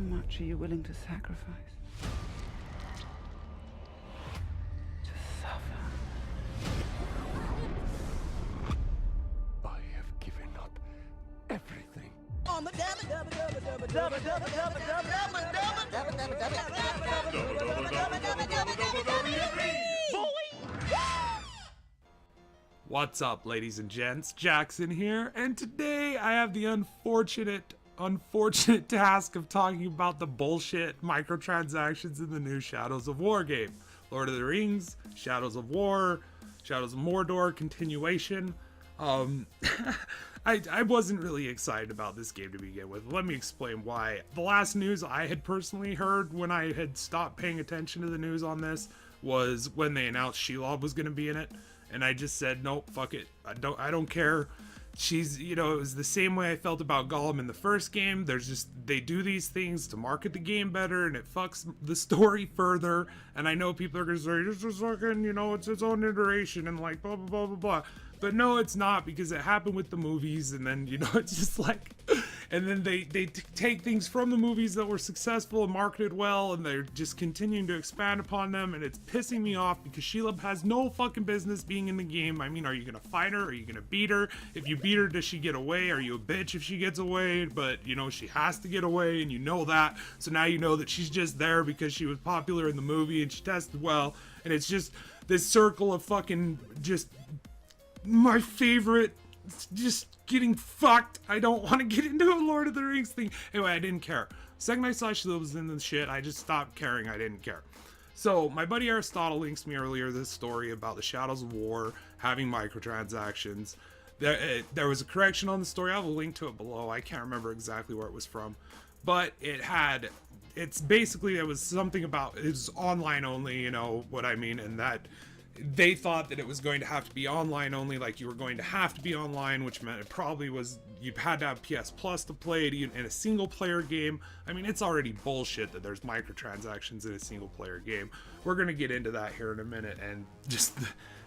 much are you willing to sacrifice? To suffer? I have given up everything. On the What's up, ladies and gents? Jackson here, and today I have the unfortunate task of talking about the bullshit microtransactions in the new Shadows of War game. Lord of the Rings, Shadows of War, Shadows of Mordor continuation. I wasn't really excited about this game to begin with. Let me explain why. The last news I had personally heard when I had stopped paying attention to the news on this was when they announced Shelob was going to be in it, and I just said, nope, fuck it. I don't care. She's, it was the same way I felt about Gollum in the first game. They do these things to market the game better, and it fucks the story further. And I know people are gonna say, this is fucking, it's its own iteration, and like, blah, blah, blah, blah, blah. But no, it's not, because it happened with the movies, and then, it's just like, and then they take things from the movies that were successful and marketed well, and they're just continuing to expand upon them, and it's pissing me off, because Shelob has no fucking business being in the game. I mean, are you gonna fight her? Are you gonna beat her? If you beat her, does she get away? Are you a bitch if she gets away? But, she has to get away, and you know that, so now you know that she's just there because she was popular in the movie, and she tested well, and it's just this circle of fucking just my favorite, just getting fucked. I don't want to get into a Lord of the Rings thing. Anyway, I didn't care. Second I saw Shelob was in the shit, I just stopped caring. I didn't care. So my buddy Aristotle links me earlier this story about the Shadows of War having microtransactions. There was a correction on the story. I'll have a link to it below. I can't remember exactly where it was from, but it was something about, it was online only, you know what I mean, and that they thought that it was going to have to be online only, like you were going to have to be online, which meant it probably was, you had to have PS Plus to play it in a single player game. I mean, it's already bullshit that there's microtransactions in a single player game. We're going to get into that here in a minute, and just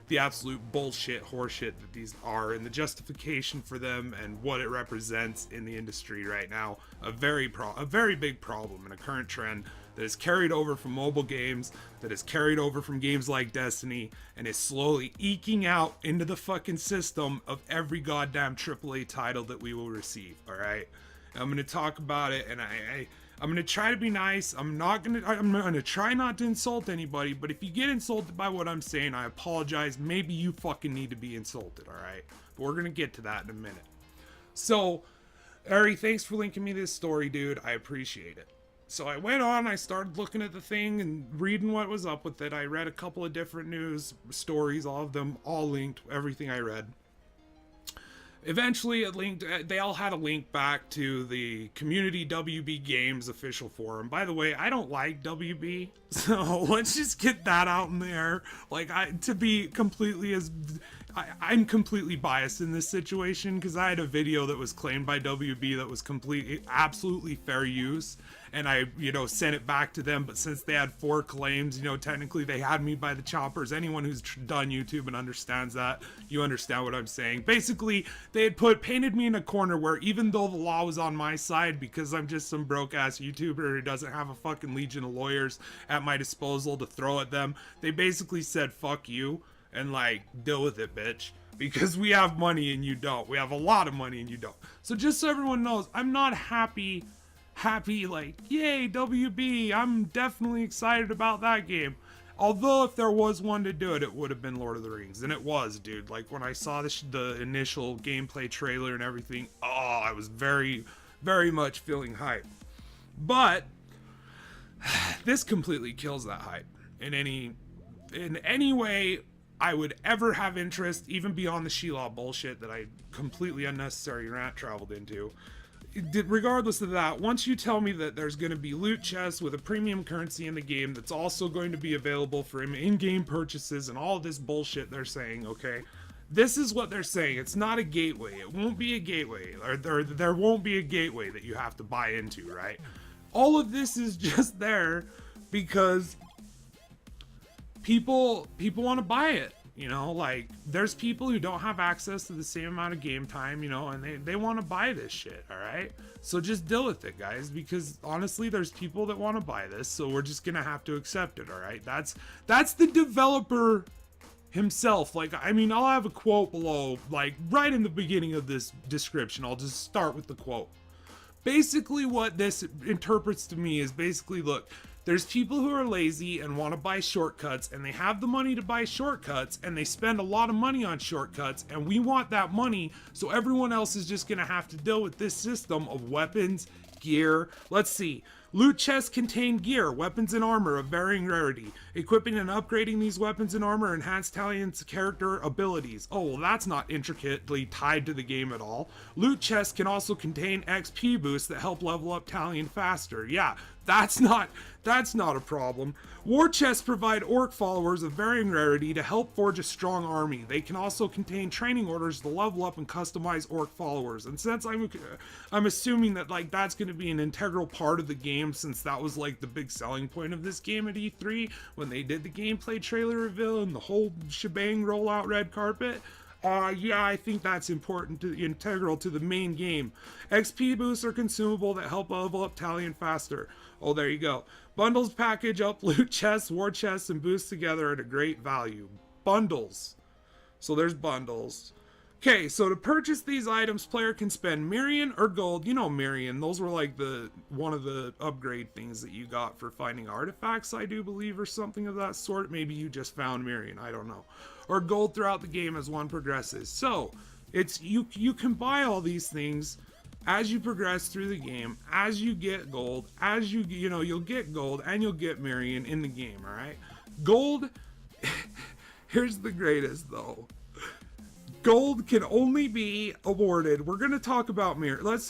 the absolute bullshit horseshit that these are, and the justification for them, and what it represents in the industry right now. A very big problem and a current trend that is carried over from mobile games, that is carried over from games like Destiny, and is slowly eking out into the fucking system of every goddamn AAA title that we will receive, alright? I'm gonna talk about it, and I'm gonna try to be nice. I'm gonna try not to insult anybody, but if you get insulted by what I'm saying, I apologize. Maybe you fucking need to be insulted, alright? But we're gonna get to that in a minute. So, Ari, thanks for linking me this story, dude. I appreciate it. So I went on, I started looking at the thing and reading what was up with it. I read a couple of different news stories, all of them, all linked, everything I read. Eventually it linked, they all had a link back to the Community WB Games official forum. By the way, I don't like WB, so let's just get that out in there. Like, I'm completely biased in this situation, because I had a video that was claimed by WB that was absolutely fair use, and I, sent it back to them, but since they had 4 claims, technically they had me by the choppers. Anyone who's done YouTube and understands that, you understand what I'm saying. Basically, they had painted me in a corner where, even though the law was on my side, because I'm just some broke-ass YouTuber who doesn't have a fucking legion of lawyers at my disposal to throw at them, they basically said, fuck you, and like, deal with it, bitch, because we have money and you don't. We have a lot of money and you don't. So just so everyone knows, I'm not happy like, yay, WB, I'm definitely excited about that game. Although if there was one to do it, it would have been Lord of the Rings, and it was, dude. Like, when I saw the initial gameplay trailer and everything, I was very, very much feeling hype. But this completely kills that hype in any way I would ever have interest, even beyond the Shelob bullshit that I completely unnecessary rant traveled into. Regardless of that, once you tell me that there's going to be loot chests with a premium currency in the game that's also going to be available for in-game purchases and all this bullshit they're saying, okay? This is what they're saying. It's not a gateway. It won't be a gateway. Or there won't be a gateway that you have to buy into, right? All of this is just there because people want to buy it. You know, like, there's people who don't have access to the same amount of game time, you know, and they want to buy this shit, all right? So just deal with it, guys, because honestly, there's people that want to buy this, so we're just gonna have to accept it, all right? That's the developer himself. Like, I mean, I'll have a quote below, like, right in the beginning of this description. I'll just start with the quote. Basically, what this interprets to me is basically, look, there's people who are lazy and want to buy shortcuts, and they have the money to buy shortcuts, and they spend a lot of money on shortcuts, and we want that money, so everyone else is just gonna have to deal with this system of weapons, gear. Let's see. Loot chests contain gear, weapons, and armor of varying rarity. Equipping and upgrading these weapons and armor enhance Talion's character abilities. Oh, well, that's not intricately tied to the game at all. Loot chests can also contain XP boosts that help level up Talion faster. Yeah, that's not a problem. War chests provide orc followers of varying rarity to help forge a strong army. They can also contain training orders to level up and customize orc followers. And since I'm assuming that, like, that's going to be an integral part of the game, since that was like the big selling point of this game at E3 when they did the gameplay trailer reveal and the whole shebang rollout red carpet. Yeah, I think that's integral to the main game. XP boosts are consumable that help level up Talion faster. Oh, there you go. Bundles package up loot chests, war chests, and boosts together at a great value. Bundles. So there's bundles. Okay, so to purchase these items, player can spend Mirian or gold. You know Mirian, those were like one of the upgrade things that you got for finding artifacts, I do believe, or something of that sort. Maybe you just found Mirian, I don't know. Or gold throughout the game as one progresses. So, it's you can buy all these things as you progress through the game, as you get gold, as you'll get gold and you'll get Mirian in the game, all right? Gold, here's the greatest though. Gold can only be awarded. We're gonna talk about Mirian. Let's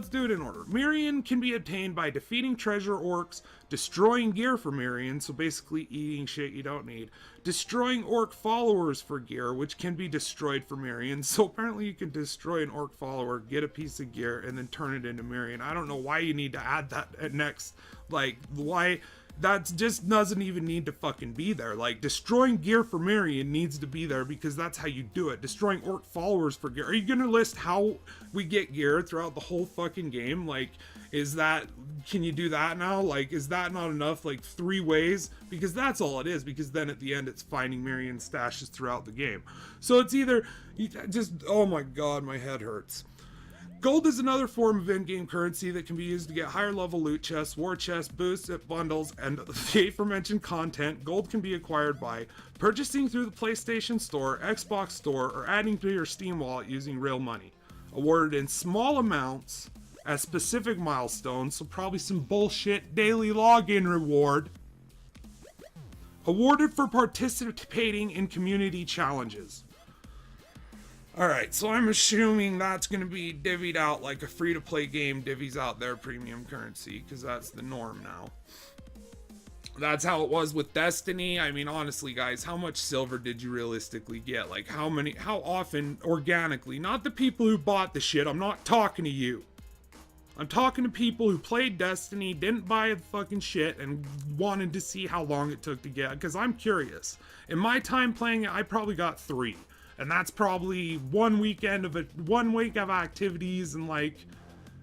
do it in order. Mirian can be obtained by defeating treasure orcs, destroying gear for Mirian, so basically eating shit you don't need, destroying orc followers for gear, which can be destroyed for Mirian. So apparently you can destroy an orc follower, get a piece of gear, and then turn it into Mirian. I don't know why you need to add that next. Like, why? That just doesn't even need to fucking be there. Like, destroying gear for Mirian needs to be there because that's how you do it. Destroying orc followers for gear. Are you gonna list how we get gear throughout the whole fucking game? Like, can you do that now? Like, is that not enough? Like, 3 ways? Because that's all it is, because then at the end it's finding Mirian stashes throughout the game. So it's either, oh my god, my head hurts. Gold is another form of in-game currency that can be used to get higher level loot chests, war chests, boosts, bundles, and the aforementioned content. Gold can be acquired by purchasing through the PlayStation Store, Xbox Store, or adding to your Steam wallet using real money. Awarded in small amounts as specific milestones, so probably some bullshit daily login reward. Awarded for participating in community challenges. Alright, so I'm assuming that's going to be divvied out like a free-to-play game divvies out their premium currency, because that's the norm now. That's how it was with Destiny. I mean, honestly, guys, how much silver did you realistically get? Like, how often, organically? Not the people who bought the shit, I'm not talking to you. I'm talking to people who played Destiny, didn't buy the fucking shit, and wanted to see how long it took to get, because I'm curious. In my time playing it, I probably got 3. And that's probably 1 week of activities, and like,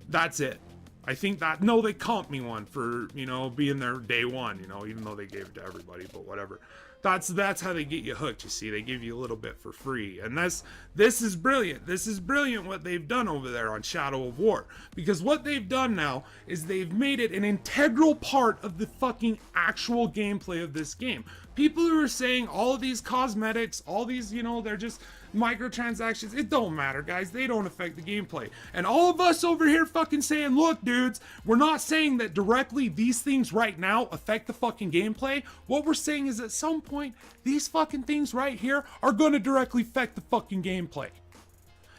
that's it. I think that, no, they comped me one for, being there day one, even though they gave it to everybody, but whatever. That's how they get you hooked, you see. They give you a little bit for free. And this is brilliant. This is brilliant what they've done over there on Shadow of War. Because what they've done now is they've made it an integral part of the fucking actual gameplay of this game. People who are saying all of these cosmetics, all these, they're just microtransactions, it don't matter, guys. They don't affect the gameplay. And all of us over here fucking saying, look, dudes, we're not saying that directly these things right now affect the fucking gameplay. What we're saying is at some point, these fucking things right here are going to directly affect the fucking gameplay.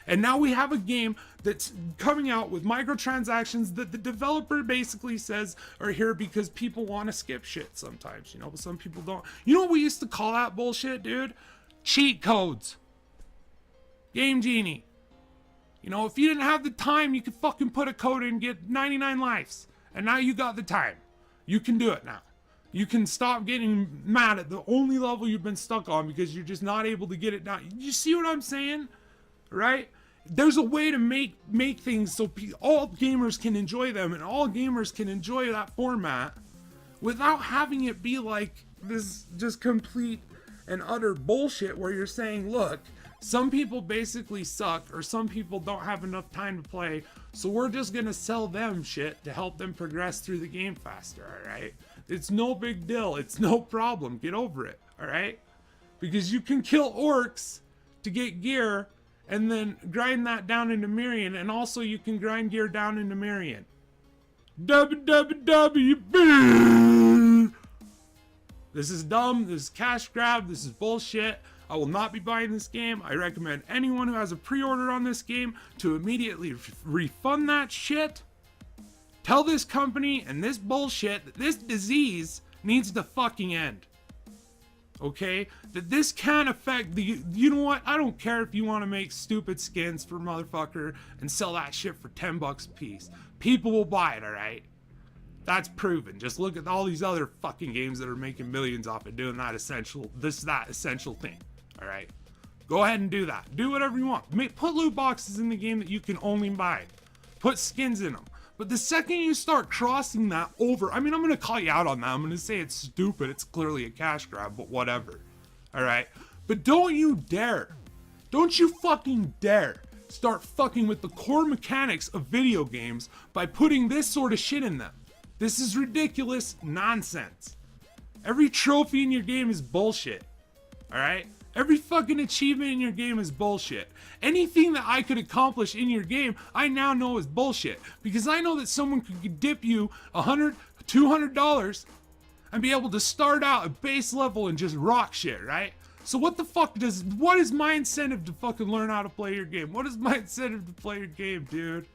And now we have a game that's coming out with microtransactions that the developer basically says are here because people want to skip shit sometimes, but some people don't. You know what we used to call that bullshit, dude? Cheat codes. Game Genie. If you didn't have the time, you could fucking put a code in and get 99 lives. And now you got the time. You can do it now. You can stop getting mad at the only level you've been stuck on because you're just not able to get it down. You see what I'm saying? Right? There's a way to make things so all gamers can enjoy them and all gamers can enjoy that format without having it be like this just complete and utter bullshit where you're saying, look, some people basically suck or some people don't have enough time to play, so we're just gonna sell them shit to help them progress through the game faster, alright? It's no big deal. It's no problem. Get over it, alright? Because you can kill orcs to get gear and then grind that down into Mirian, and also you can grind gear down into Mirian. WWWB! This is dumb, this is cash grab, this is bullshit. I will not be buying this game. I recommend anyone who has a pre-order on this game to immediately refund that shit. Tell this company and this bullshit that this disease needs to fucking end. Okay? That this can affect the... You know what? I don't care if you want to make stupid skins for motherfucker and sell that shit for 10 bucks a piece. People will buy it, alright? That's proven. Just look at all these other fucking games that are making millions off it doing that essential thing. Alright? Go ahead and do that. Do whatever you want. Put loot boxes in the game that you can only buy. Put skins in them. But the second you start crossing that over, I mean, I'm going to call you out on that. I'm going to say it's stupid. It's clearly a cash grab, but whatever. Alright? But don't you dare. Don't you fucking dare start fucking with the core mechanics of video games by putting this sort of shit in them. This is ridiculous nonsense. Every trophy in your game is bullshit. Alright? Every fucking achievement in your game is bullshit. Anything that I could accomplish in your game, I now know is bullshit. Because I know that someone could dip you $100, $200 and be able to start out at base level and just rock shit, right? So what is my incentive to fucking learn how to play your game? What is my incentive to play your game, dude?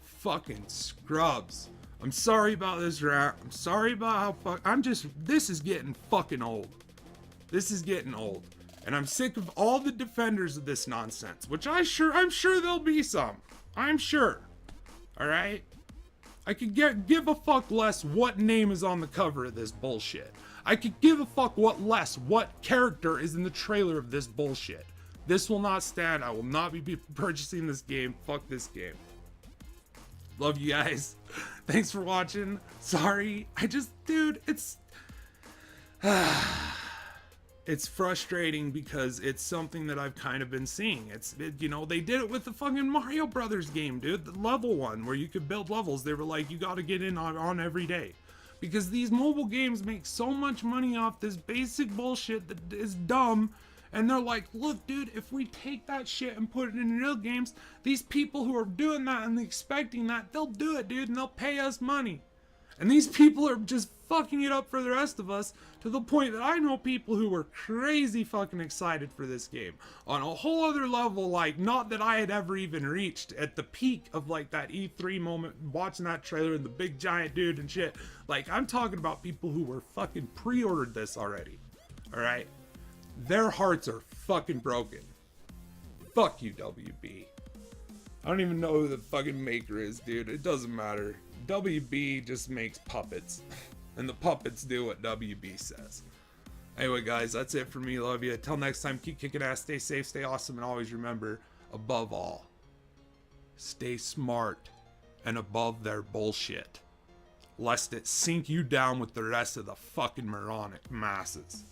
Fucking scrubs. I'm sorry about this rant. I'm sorry about how this is getting fucking old. This is getting old. And I'm sick of all the defenders of this nonsense, which I'm sure there'll be some. I'm sure. Alright? I could give a fuck less what name is on the cover of this bullshit. I could give a fuck what character is in the trailer of this bullshit. This will not stand. I will not be purchasing this game. Fuck this game. Love you guys. Thanks for watching. Sorry. Dude, it's frustrating because it's something that I've kind of been seeing. They did it with the fucking Mario Brothers game, dude. The level one where you could build levels. They were like, you got to get in on every day. Because these mobile games make so much money off this basic bullshit that is dumb. And they're like, look, dude, if we take that shit and put it in real games, these people who are doing that and expecting that, they'll do it, dude, and they'll pay us money. And these people are just fucking it up for the rest of us to the point that I know people who were crazy fucking excited for this game on a whole other level, like not that I had ever even reached at the peak of like that E3 moment, watching that trailer and the big giant dude and shit. Like I'm talking about people who were fucking pre-ordered this already. All right. Their hearts are fucking broken. Fuck you, WB. I don't even know who the fucking maker is, dude. It doesn't matter. WB just makes puppets. And the puppets do what WB says. Anyway, guys, that's it for me. Love you. Until next time, keep kicking ass, stay safe, stay awesome, and always remember, above all, stay smart and above their bullshit. Lest it sink you down with the rest of the fucking moronic masses.